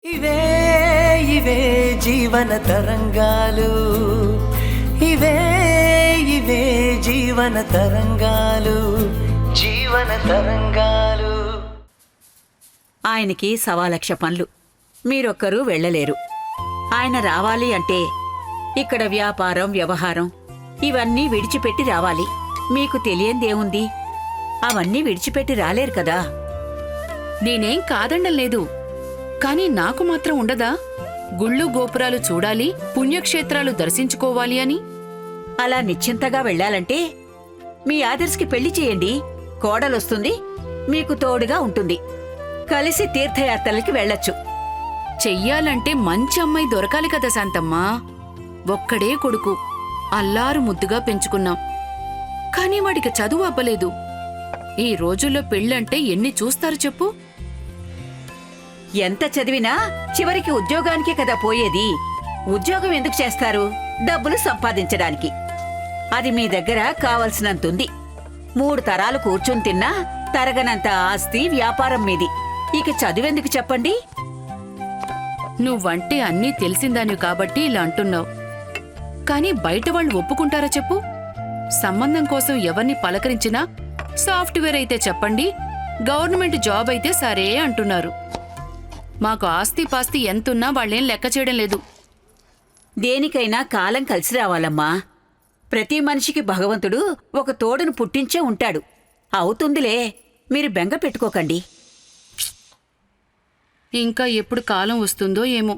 ఇవే ఇవే జీవన తరంగాలు, ఇవే ఇవే జీవన తరంగాలు, జీవన తరంగాలు. ఆయనకి 1,00,000 పనులు, మీరొక్కరూ వెళ్ళలేరు. ఆయన రావాలి అంటే ఇక్కడ వ్యాపారం వ్యవహారం ఇవన్నీ విడిచిపెట్టి రావాలి. మీకు తెలియందేముంది, అవన్నీ విడిచిపెట్టి రాలేరు కదా. నేనేం కాదండం లేదు, కాని నాకు మాత్రం ఉండదా గుళ్ళు గోపురాలు చూడాలి, పుణ్యక్షేత్రాలు దర్శించుకోవాలి అని? అలా నిశ్చింతగా వెళ్ళాలంటే మీ ఆదర్శకి పెళ్లి చేయండి. కోడలొస్తుంది, మీకు తోడుగా ఉంటుంది. కలిసి తీర్థయాత్రలకి వెళ్ళొచ్చు. చెయ్యాలంటే మంచి అమ్మాయి దొరకాలి కదా శాంతమ్మా. ఒక్కడే కొడుకు, అల్లారు ముద్దుగా పెంచుకున్నాం. కాని వాడికి చదువు అవ్వలేదు. ఈ రోజుల్లో పెళ్ళంటే ఎన్ని చూస్తారు చెప్పు? ఎంత చదివినా చివరికి ఉద్యోగానికే కదా పోయేది. ఉద్యోగం ఎందుకు చేస్తారు? డబ్బులు సంపాదించడానికి. అది మీ దగ్గర కావలసినంతుంది. 3 తరాలు కూర్చుని తిన్నా తరగనంత ఆస్తి వ్యాపారం మీది. ఇక చదువెందుకు చెప్పండి? నువ్వంటే అన్నీ తెలిసిందానివి కాబట్టి ఇలా అంటున్నావు. కాని బయట వాళ్ళు ఒప్పుకుంటారా చెప్పు? సంబంధం కోసం ఎవరిని పలకరించినా సాఫ్ట్వేర్ అయితే చెప్పండి, గవర్నమెంట్ జాబ్ అయితే సరే అంటున్నారు. మాకు ఆస్తి పాస్తి ఎంతున్నా వాళ్ళేం లెక్క చేయడం లేదు. దేనికైనా కాలం కలిసి రావాలమ్మా. ప్రతి మనిషికి భగవంతుడు ఒక తోడును పుట్టించే ఉంటాడు. అవుతుందిలే, మీరు బెంగ పెట్టుకోకండి. ఇంకా ఎప్పుడు కాలం వస్తుందో ఏమో.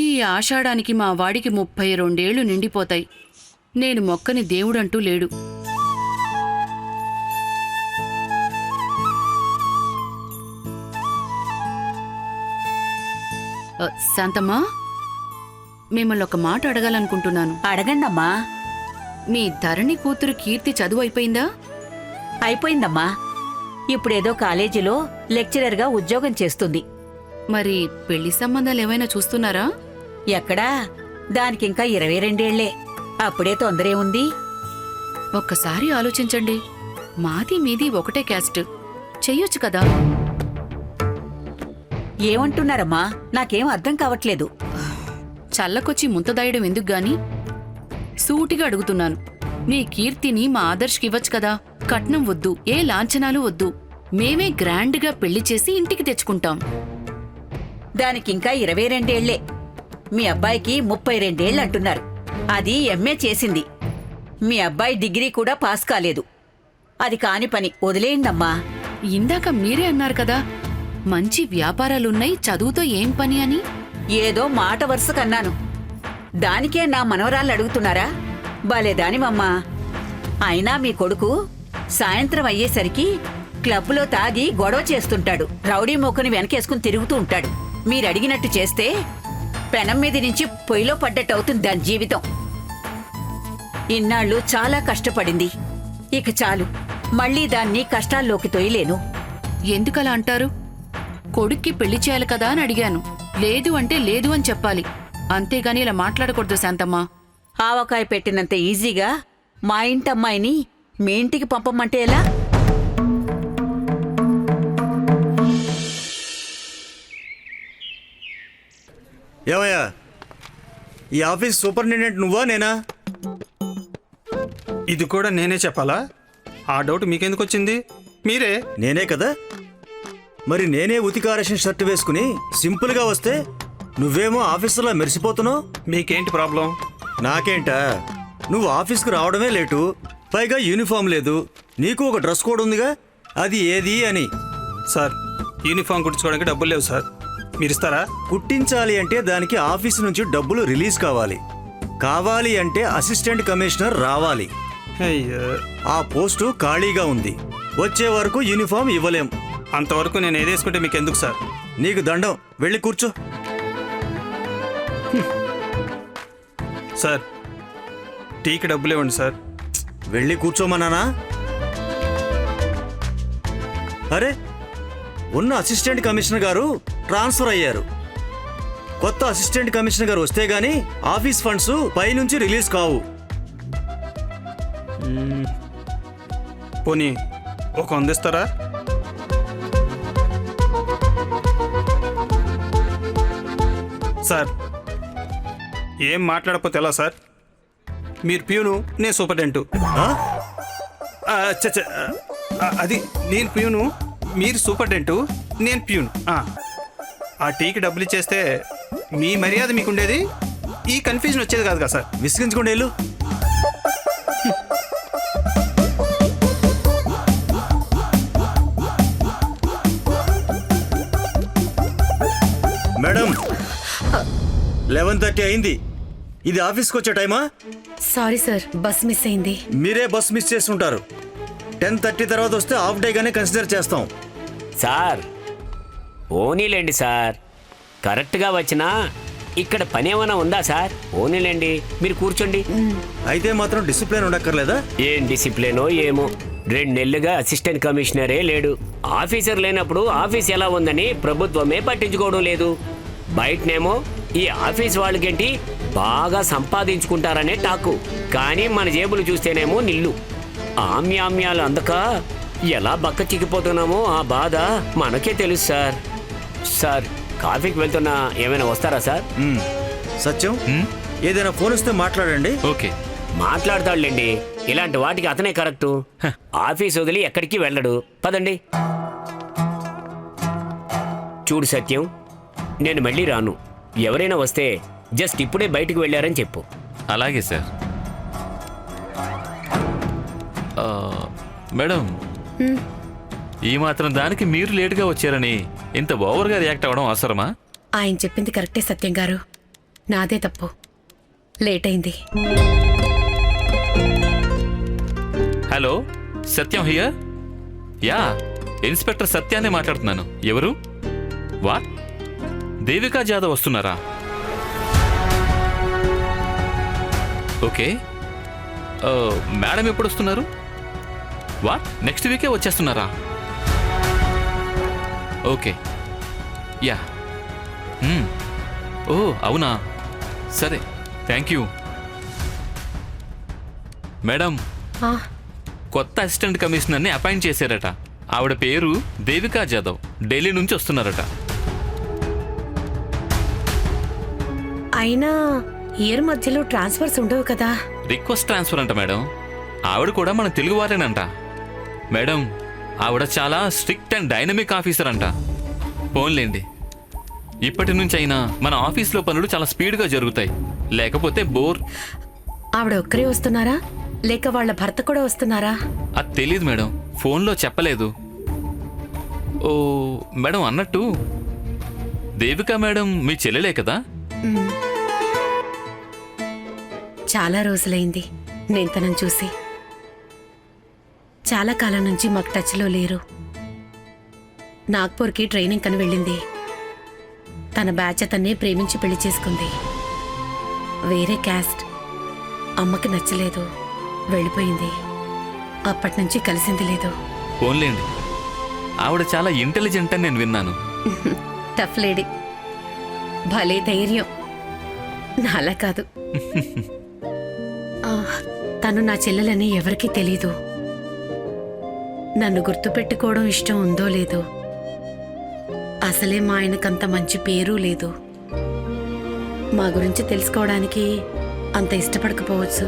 ఈ ఆషాఢానికి మా వాడికి 32 ఏళ్లు నిండిపోతాయి. నేను మొక్కని దేవుడంటూ లేడు. శాంతమ్మా, మిమ్మల్ని ఒక మాట అడగాలనుకుంటున్నాను. అడగండమ్మా. మీ ధరణి కూతురు కీర్తి చదువు అయిపోయిందా? అయిపోయిందమ్మా. ఇప్పుడేదో కాలేజీలో లెక్చరర్గా ఉద్యోగం చేస్తుంది. మరి పెళ్లి సంబంధాలు ఏమైనా చూస్తున్నారా? ఎక్కడా, దానికింకా 22 ఏళ్లే. అప్పుడే తొందరే ఉంది. ఒక్కసారి ఆలోచించండి. మాది మీది ఒకటే క్యాస్ట్, చెయ్యొచ్చు కదా. ఏమంటున్నారమ్మా? నాకేం అర్థం కావట్లేదు. చల్లకొచ్చి ముంతదాయడం ఎందుకుగాని సూటిగా అడుగుతున్నాను. నీ కీర్తిని మా ఆదర్శ్కివ్వచ్చు కదా. కట్నం వద్దు, ఏ లాంఛనాలు వద్దు. మేమే గ్రాండ్గా పెళ్లి చేసి ఇంటికి తెచ్చుకుంటాం. దానికింకా 22 ఏళ్లే. మీ అబ్బాయికి 32 ఏళ్ళు అంటున్నారు. అది ఎంఏ చేసింది. మీ అబ్బాయి డిగ్రీ కూడా పాస్ కాలేదు. అది కాని పని, వదిలేయండమ్మా. ఇందాక మీరే అన్నారు కదా, మంచి వ్యాపారాలున్నాయి, చదువుతో ఏం పని అని. ఏదో మాట వరుసకన్నాను. దానికే నా మనవరాళ్ళు అడుగుతున్నారా? భలేదానివమ్మా. అయినా మీ కొడుకు సాయంత్రం అయ్యేసరికి క్లబ్లో తాగి గొడవ చేస్తుంటాడు. రౌడీ మోకని వెనకేసుకుని తిరుగుతూ ఉంటాడు. మీరడిగినట్టు చేస్తే పెనం మీద నుంచి పొయ్యిలో పడ్డట్టు అవుతుంది దాని జీవితం. ఇన్నాళ్ళు చాలా కష్టపడింది. ఇక చాలు, మళ్లీ దాన్ని కష్టాల్లోకి తొయ్యలేను. ఎందుకలా అంటారు? కొడుక్కి పెళ్లి చేయాలి కదా అని అడిగాను. లేదు అంటే లేదు అని చెప్పాలి, అంతేగాని ఇలా మాట్లాడకూడదు శాంతమ్మా. ఆవకాయ పెట్టినంత ఈజీగా మా ఇంటమ్మాయిని మీ ఇంటికి పంపమంటే ఎలా? ఏమయ్యా, ఈ ఆఫీస్ సూపరింటెండెంట్ నువ్వా నేనా? ఇది కూడా నేనే చెప్పాలా? ఆ డౌట్ మీకెందుకు వచ్చింది? మీరే. నేనే కదా. మరి నేనే ఉతికారేషన్ షర్ట్ వేసుకుని సింపుల్గా వస్తే నువ్వేమో ఆఫీసులో మెరిసిపోతున్నావు. మీకేంటి ప్రాబ్లం? నాకేంటా, నువ్వు ఆఫీస్కి రావడమే లేటు, పైగా యూనిఫామ్ లేదు. నీకు ఒక డ్రెస్ కోడ్ ఉందిగా, అది ఏది అని. సార్, యూనిఫామ్ కుట్టించుకోవడానికి డబ్బులు లేవు సార్, మీరు ఇస్తారా? కుట్టించాలి అంటే దానికి ఆఫీసు నుంచి డబ్బులు రిలీజ్ కావాలి. కావాలి అంటే అసిస్టెంట్ కమిషనర్ రావాలి. అయ్యో, ఆ పోస్టు ఖాళీగా ఉంది. వచ్చే వరకు యూనిఫామ్ ఇవ్వలేం. అంతవరకు నేను ఏదేసుకుంటే మీకు ఎందుకు సార్? నీకు దండం, వెళ్ళి కూర్చో. సార్, టీకి డబ్బులు ఇవ్వండి సార్. వెళ్ళి కూర్చోమన్నానా? అరే, ఉన్న అసిస్టెంట్ కమిషనర్ గారు ట్రాన్స్ఫర్ అయ్యారు. కొత్త అసిస్టెంట్ కమిషనర్ గారు వస్తే గానీ ఆఫీస్ ఫండ్స్ పైనుంచి రిలీజ్ కావు. పోనీ ఒక 100 ఇస్తారా? సార్ ఏం మాట్లాడకపోతే ఎలా సార్? మీరు ప్యూను, నేను సూపరింటెండెంట్. ఆ? అది నేను ప్యూను, మీరు సూపరింటెండెంట్, నేను ప్యూను. ఆ టీకి డబ్బులు ఇచ్చేస్తే మీ మర్యాద మీకు ఉండేది, ఈ కన్ఫ్యూజన్ వచ్చేది కాదు కదా సార్. విసిగించుకోండి వెళ్ళు. మేడం 11:30 అయింది. ఇది ఆఫీస్కి వచ్చే టైమా? సారీ సార్, బస్ మిస్ అయింది. మీరే బస్ మిస్ చేస్తుంటారు. 10:30 తర్వాత వస్తే హాఫ్ డేగానే కన్సిడర్ చేస్తాం. సార్ ఓనీలేండి సార్, కరెక్ట్గా వచ్చినా ఇక్కడ పని ఏమైనా ఉందా సార్? ఓనీలేండి, మీరు కూర్చోండి. అయితే మాత్రం డిసిప్లిన్ ఉండక్కర్లేదా? ఏం డిసిప్లినో ఏమో, 2 నెలలుగా అసిస్టెంట్ కమిషనరే లేడు. ఆఫీసర్ లేనప్పుడు ఆఫీస్ ఎలా ఉందని ప్రభుత్వమే పట్టించుకోవడం లేదు. బయటనేమో ఈ ఆఫీస్ వాళ్ళకేంటి బాగా సంపాదించుకుంటారనే టాకు, కానీ మన జేబులు చూస్తేనేమో నిల్లు. ఆమ్యామ్యాలు అందక ఎలా బక్క చిక్కిపోతున్నామో ఆ బాధ మనకే తెలుసు సార్. సార్ కాఫీకి వెళ్తున్నా, ఏమైనా వస్తారా సార్? సత్యం, ఏదైనా ఫోన్ వస్తే మాట్లాడండి. ఓకే, మాట్లాడతాడులేండి, ఇలాంటి వాటికి అతనే కరెక్టు. ఆఫీస్ వదిలి ఎక్కడికి వెళ్ళడు. పదండి. చూడు సత్యం, నేను మళ్ళీ రాను. ఎవరైనా వస్తే జస్ట్ ఇప్పుడే బయటికి వెళ్ళారని చెప్పు. అలాగే సార్. మేడం, ఈ మాత్రం దానికి మీరు లేటుగా వచ్చారని ఇంత ఓవర్గా రియాక్ట్ అవ్వడం అవసరమా? ఆయన చెప్పింది కరెక్టే సత్యం గారు, నాదే తప్పు, లేట్ అయింది. Hello, Satyam here. Yeah, inspector సత్యాన్ని మాట్లాడుతున్నాను. ఎవరు? వాట్? దేవికా జాదవ్ వస్తున్నారా? ఓకే, మేడం ఎప్పుడు వస్తున్నారు? వాట్, నెక్స్ట్ వీకే వచ్చేస్తున్నారా? Okay, ya. ఓ అవునా, సరే, థ్యాంక్ యూ. మేడం, ఆ, కొత్త అసిస్టెంట్ కమిషనర్ని అపాయింట్ చేశారట. ఆవిడ పేరు దేవికా జాదవ్, ఢిల్లీ నుంచి వస్తున్నారట. అయినా ఇయర్ మధ్యలో ట్రాన్స్ఫర్స్ ఉండవు కదా. రిక్వెస్ట్ ట్రాన్స్ఫర్ అంట మేడం. ఆవిడ కూడా మన తెలుగువారేనంట. మేడం, ఆవిడ చాలా స్ట్రిక్ట్ అండ్ డైనమిక్ ఆఫీసర్ అంట. పోన్లేండి, ఇప్పటి నుంచి అయినా మన ఆఫీస్లో పనులు చాలా స్పీడ్గా జరుగుతాయి, లేకపోతే బోర్. ఆవిడ ఒక్కరే వస్తున్నారా, లేక వాళ్ళ భర్త కూడా వస్తున్నారా? అది తెలీదు మేడం, ఫోన్లో చెప్పలేదు. ఓ మేడం, అన్నట్టు దేవికా మేడం మీ చెల్లెలే కదా? చాలా రోజులైంది నేను తనని చూసి. చాలా కాలం నుంచి మాకు టచ్లో లేరు. నాగ్పూర్కి ట్రైనింగ్ కని వెళ్ళింది. తన బ్యాచ్ అతన్నే ప్రేమించి పెళ్లి చేసుకుంది. వేరే క్యాస్ట్. అమ్మకి నచ్చలేదు, వెళ్ళిపోయింది. అప్పటి నుంచి కలిసింది లేదు. పోన్లేండి, ఆవిడ చాలా ఇంటెలిజెంట్ అని నేను విన్నాను. టఫ్ లేడీ, భలే ధైర్యం. నాలా కాదు. తను నా చెల్లెలని ఎవరికీ తెలీదు. నన్ను గుర్తుపెట్టుకోవడం ఇష్టం ఉందో లేదో. అసలే మా ఆయనకంత మంచి పేరు లేదు. మా గురించి తెలుసుకోవడానికి అంత ఇష్టపడకపోవచ్చు.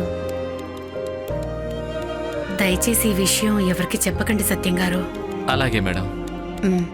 దయచేసి ఈ విషయం ఎవరికి చెప్పకండి సత్యం గారు. అలాగే మేడం. మ్.